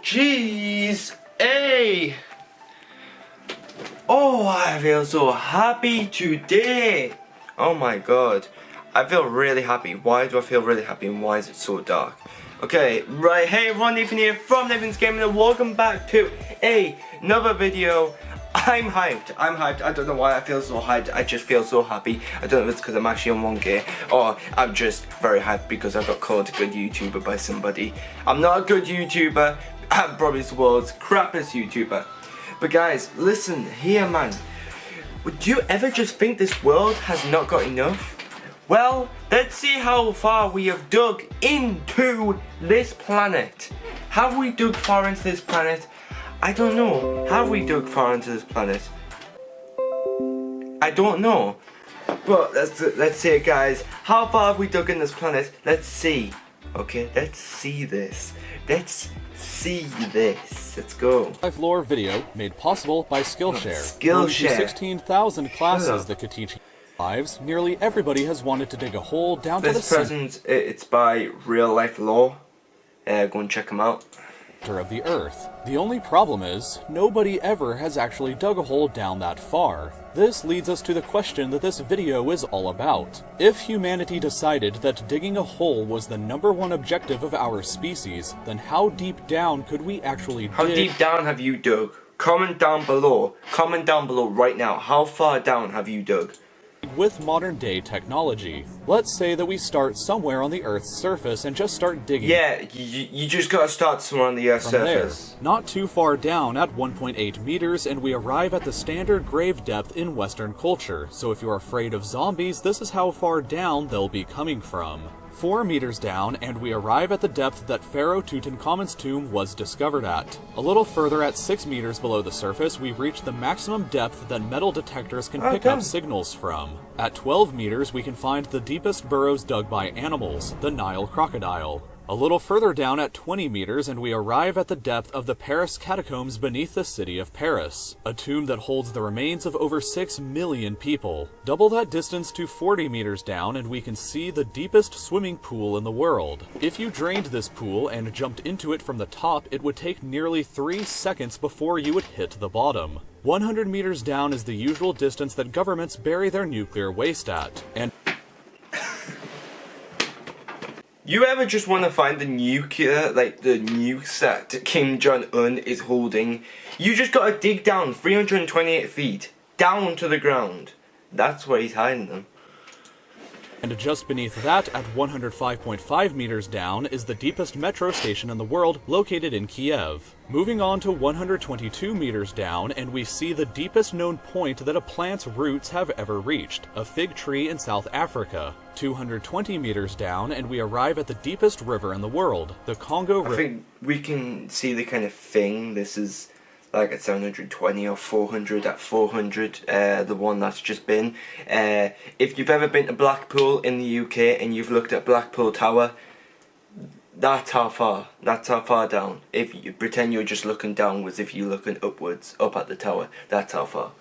jeez. Hey. Oh, I feel so happy today. Oh my god. I feel really happy. Why do I feel really happy and why is it so dark? Okay, right, hey everyone, Nathan here from Nathan's Gaming and welcome back to another video. I'm hyped. I don't know why I feel so hyped. I just feel so happy. I don't know if it's because I'm actually on 1K or I'm just very hyped because I got called a good YouTuber by somebody. I'm not a good YouTuber. I'm probably the world's crappiest YouTuber. But guys, listen here, man. Would you ever just think this world has not got enough? Well, let's see how far we have dug into this planet. Have we dug far into this planet? I don't know. Have we dug far into this planet? I don't know. But let's see it, guys. How far have we dug in this planet? Let's see. Okay, let's see this. Let's see this. Let's go. Live lore video made possible by Skillshare. Skillshare. 16,000 classes that could teach lives. Nearly everybody has wanted to dig a hole down to the present. It's by Real Life Lore. Go and check them out. Center of the Earth. The only problem is, nobody ever has actually dug a hole down that far. This leads us to the question that this video is all about. If humanity decided that digging a hole was the #1 objective of our species, then how deep down could we actually dig? How deep down have you dug? Comment down below. Comment down below right now. How far down have you dug? With modern day technology. Let's say that we start somewhere on the Earth's surface and just start digging. Yeah, you just gotta start somewhere on the Earth's surface. There, not too far down at 1.8 meters, and we arrive at the standard grave depth in Western culture. So if you're afraid of zombies, this is how far down they'll be coming from. 4 meters down, and we arrive at the depth that Pharaoh Tutankhamun's tomb was discovered at. A little further, at 6 meters below the surface, we reach the maximum depth that metal detectors can pick up signals from. At 12 meters, we can find the deepest burrows dug by animals, the Nile crocodile. A little further down at 20 meters and we arrive at the depth of the Paris catacombs beneath the city of Paris, a tomb that holds the remains of over 6 million people. Double that distance to 40 meters down and we can see the deepest swimming pool in the world. If you drained this pool and jumped into it from the top, it would take nearly 3 seconds before you would hit the bottom. 100 meters down is the usual distance that governments bury their nuclear waste at, and you ever just want to find the nuclear, like the nukes that Kim Jong-un is holding? You just gotta dig down 328 feet, down to the ground. That's where he's hiding them. And just beneath that, at 105.5 meters down, is the deepest metro station in the world, located in Kiev. Moving on to 122 meters down, and we see the deepest known point that a plant's roots have ever reached, a fig tree in South Africa. 220 meters down, and we arrive at the deepest river in the world, the Congo River. I think we can see the kind of thing. This is like at 720 or 400 at 400, the one that's just been. If you've ever been to Blackpool in the UK and you've looked at Blackpool Tower, that's how far down. If you pretend you're just looking downwards, if you're looking upwards, up at the tower, that's how far.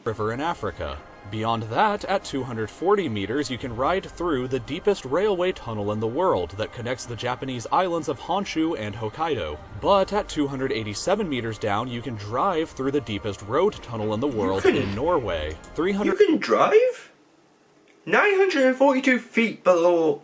River in Africa. Beyond that, at 240 meters, you can ride through the deepest railway tunnel in the world that connects the Japanese islands of Honshu and Hokkaido. But at 287 meters down, you can drive through the deepest road tunnel in the world in Norway. You can drive? 942 feet below.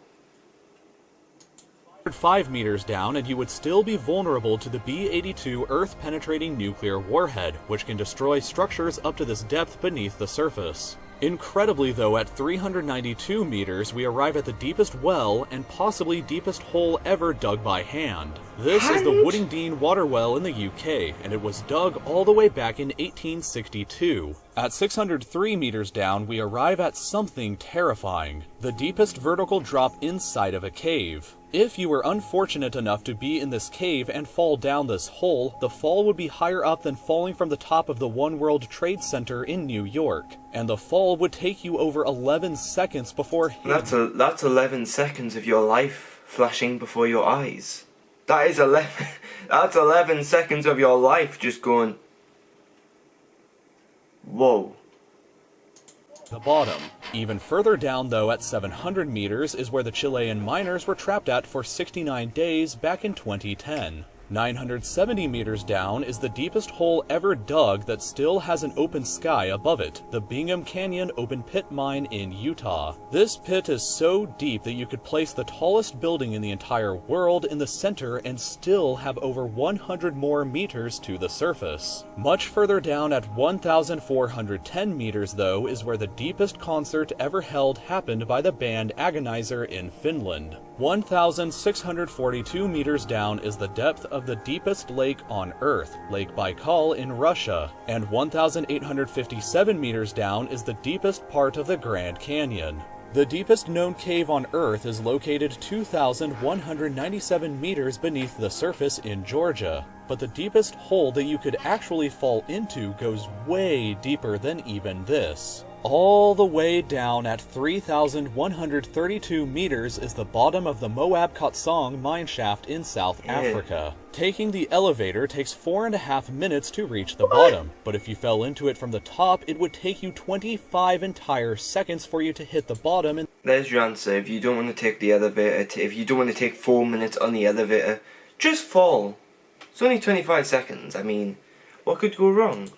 5 meters down, and you would still be vulnerable to the B-82 Earth-penetrating nuclear warhead, which can destroy structures up to this depth beneath the surface. Incredibly though, at 392 meters, we arrive at the deepest well and possibly deepest hole ever dug by hand. This is the Woodingdean water well in the UK, and it was dug all the way back in 1862. At 603 meters down, we arrive at something terrifying, the deepest vertical drop inside of a cave. If you were unfortunate enough to be in this cave and fall down this hole, the fall would be higher up than falling from the top of the One World Trade Center in New York, and the fall would take you over 11 seconds before hitting. That's 11 seconds of your life flashing before your eyes. That is 11. That's 11 seconds of your life just going. Whoa. The bottom. Even further down though, at 700 meters, is where the Chilean miners were trapped at for 69 days back in 2010. 970 meters down is the deepest hole ever dug that still has an open sky above it, the Bingham Canyon open pit mine in Utah. This pit is so deep that you could place the tallest building in the entire world in the center and still have over 100 more meters to the surface. Much further down at 1,410 meters though is where the deepest concert ever held happened by the band Agonizer in Finland. 1,642 meters down is the depth of the deepest lake on Earth, Lake Baikal in Russia, and 1,857 meters down is the deepest part of the Grand Canyon. The deepest known cave on Earth is located 2,197 meters beneath the surface in Georgia, but the deepest hole that you could actually fall into goes way deeper than even this. All the way down at 3,132 meters is the bottom of the Moab Khotsong mineshaft in South Africa. Taking the elevator takes 4.5 minutes to reach the bottom, but if you fell into it from the top, it would take you 25 entire seconds for you to hit the bottom. And there's your answer. If you don't want to take the elevator, if you don't want to take 4 minutes on the elevator, just fall. It's only 25 seconds. I mean, what could go wrong?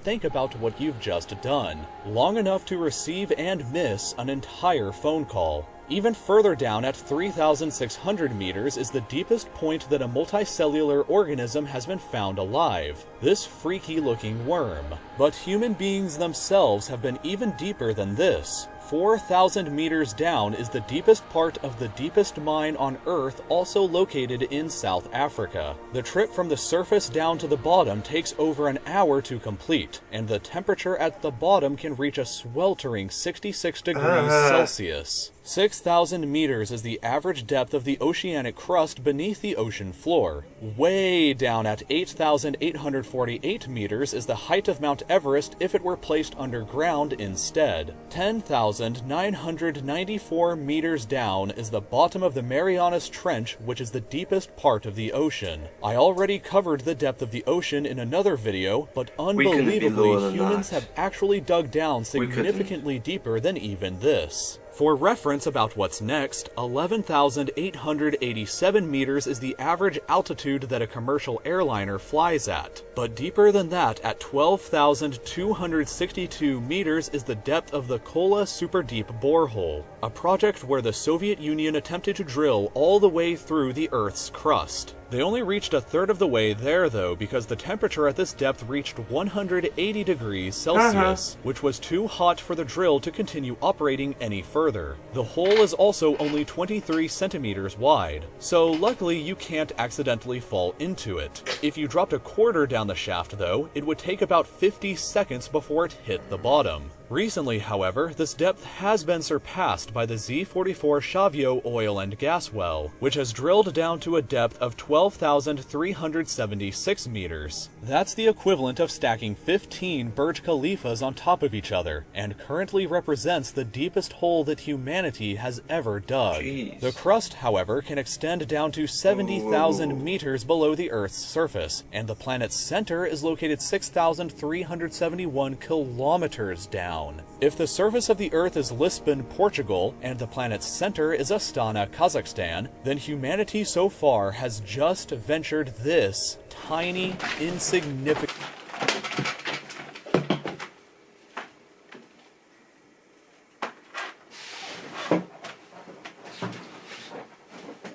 think about what you've just done. Long enough to receive and miss an entire phone call. Even further down at 3,600 meters is the deepest point that a multicellular organism has been found alive, this freaky-looking worm. But human beings themselves have been even deeper than this. 4,000 meters down is the deepest part of the deepest mine on Earth, also located in South Africa. The trip from the surface down to the bottom takes over an hour to complete, and the temperature at the bottom can reach a sweltering 66 degrees Celsius. 6,000 meters is the average depth of the oceanic crust beneath the ocean floor. Way down at 8,848 meters is the height of Mount Everest if it were placed underground instead. 10,994 meters down is the bottom of the Marianas Trench, which is the deepest part of the ocean. I already covered the depth of the ocean in another video, but unbelievably, humans have actually dug down significantly deeper than even this. For reference about what's next, 11,887 meters is the average altitude that a commercial airliner flies at. But deeper than that, at 12,262 meters is the depth of the Kola Super Deep Borehole, a project where the Soviet Union attempted to drill all the way through the Earth's crust. They only reached a third of the way there though, because the temperature at this depth reached 180 degrees Celsius, which was too hot for the drill to continue operating any further. The hole is also only 23 centimeters wide, so luckily you can't accidentally fall into it. If you dropped a quarter down the shaft though, it would take about 50 seconds before it hit the bottom. Recently, however, this depth has been surpassed by the Z44 Shavio oil and gas well, which has drilled down to a depth of 12,376 meters. That's the equivalent of stacking 15 Burj Khalifas on top of each other, and currently represents the deepest hole that humanity has ever dug. Jeez. The crust, however, can extend down to 70,000 meters below the Earth's surface, and the planet's center is located 6,371 kilometers down. If the surface of the Earth is Lisbon, Portugal, and the planet's center is Astana, Kazakhstan, then humanity so far has just ventured this tiny, insignificant...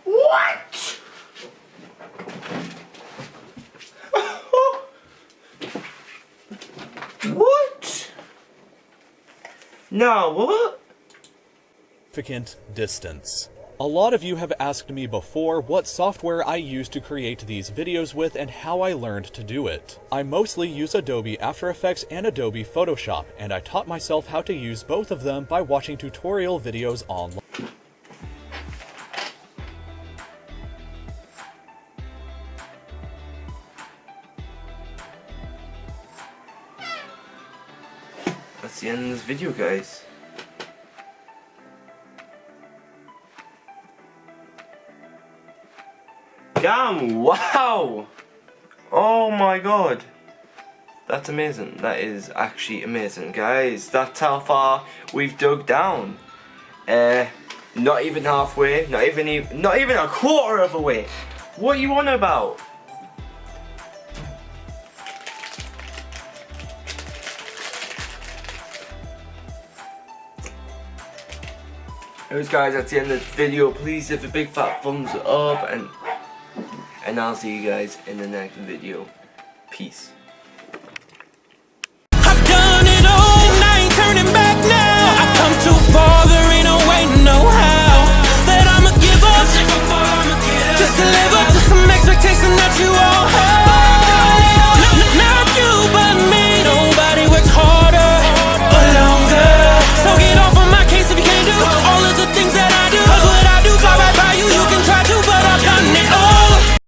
What? What? No, what? Significant distance. A lot of you have asked me before what software I use to create these videos with and how I learned to do it. I mostly use Adobe After Effects and Adobe Photoshop, and I taught myself how to use both of them by watching tutorial videos online. That's the end of this video, guys. Damn, wow! Oh my god. That's amazing. That is actually amazing, guys. That's how far we've dug down. Not even halfway, not even a quarter of a way. What are you on about? Anyways guys, that's the end of the video. Please give a big fat thumbs up, and I'll see you guys in the next video. Peace.